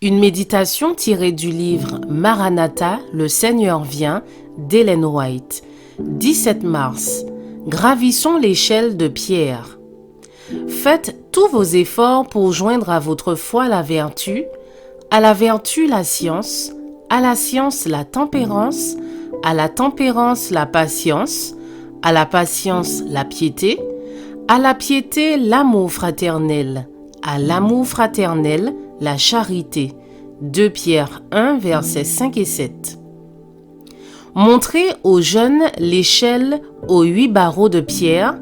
Une méditation tirée du livre Maranatha, le Seigneur vient d'Ellen White. 17 mars. Gravissons l'échelle de Pierre. Faites tous vos efforts pour joindre à votre foi la vertu, à la vertu la science, à la science la tempérance, à la tempérance la patience, à la patience la piété, à la piété l'amour fraternel, à l'amour fraternel la charité. 2 Pierre 1, versets 5 et 7. Montrez aux jeunes l'échelle aux 8 barreaux de pierre.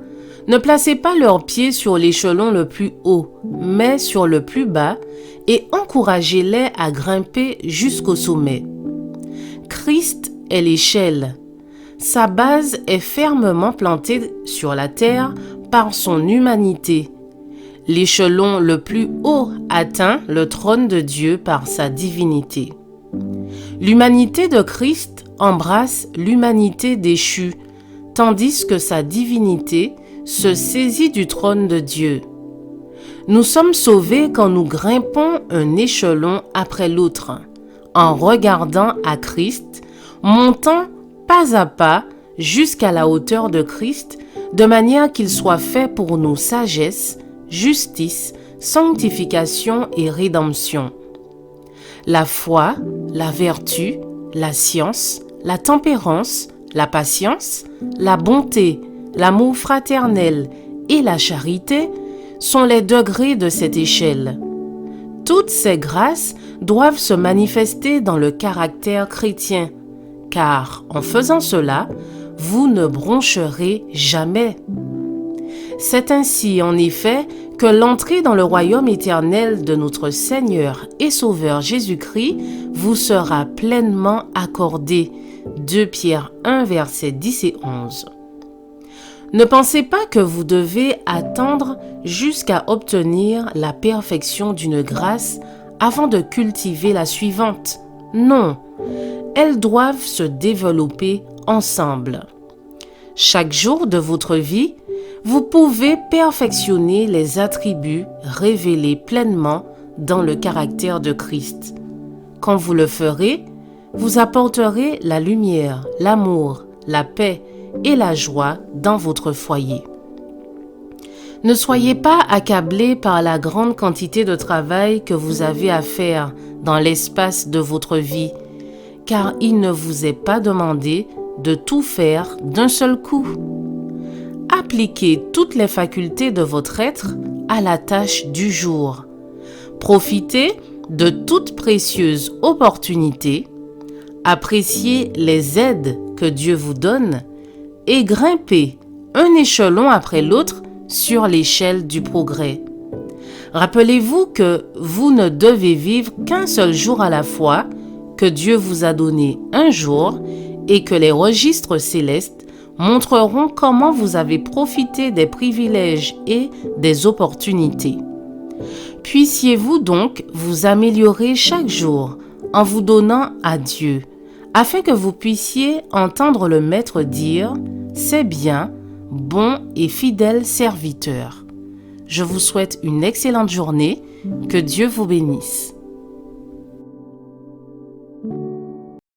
Ne placez pas leurs pieds sur l'échelon le plus haut, mais sur le plus bas, et encouragez-les à grimper jusqu'au sommet. Christ est l'échelle. Sa base est fermement plantée sur la terre par son humanité. L'échelon le plus haut atteint le trône de Dieu par sa divinité. L'humanité de Christ embrasse l'humanité déchue, tandis que sa divinité se saisit du trône de Dieu. Nous sommes sauvés quand nous grimpons un échelon après l'autre, en regardant à Christ, montant pas à pas jusqu'à la hauteur de Christ, de manière qu'il soit fait pour nous sagesse, justice, sanctification et rédemption. La foi, la vertu, la science, la tempérance, la patience, la bonté, l'amour fraternel et la charité sont les degrés de cette échelle. Toutes ces grâces doivent se manifester dans le caractère chrétien, car en faisant cela, vous ne broncherez jamais. C'est ainsi, en effet, que l'entrée dans le royaume éternel de notre Seigneur et Sauveur Jésus-Christ vous sera pleinement accordée. 2 Pierre 1, versets 10 et 11. Ne pensez pas que vous devez attendre jusqu'à obtenir la perfection d'une grâce avant de cultiver la suivante. Non, elles doivent se développer ensemble. Chaque jour de votre vie, vous pouvez perfectionner les attributs révélés pleinement dans le caractère de Christ. Quand vous le ferez, vous apporterez la lumière, l'amour, la paix et la joie dans votre foyer. Ne soyez pas accablés par la grande quantité de travail que vous avez à faire dans l'espace de votre vie, car il ne vous est pas demandé de tout faire d'un seul coup. Appliquez toutes les facultés de votre être à la tâche du jour. Profitez de toute précieuse opportunité. Appréciez les aides que Dieu vous donne et grimpez un échelon après l'autre sur l'échelle du progrès. Rappelez-vous que vous ne devez vivre qu'un seul jour à la fois, que Dieu vous a donné un jour et que les registres célestes montreront comment vous avez profité des privilèges et des opportunités. Puissiez-vous donc vous améliorer chaque jour en vous donnant à Dieu, afin que vous puissiez entendre le Maître dire « C'est bien, bon et fidèle serviteur ». Je vous souhaite une excellente journée, que Dieu vous bénisse.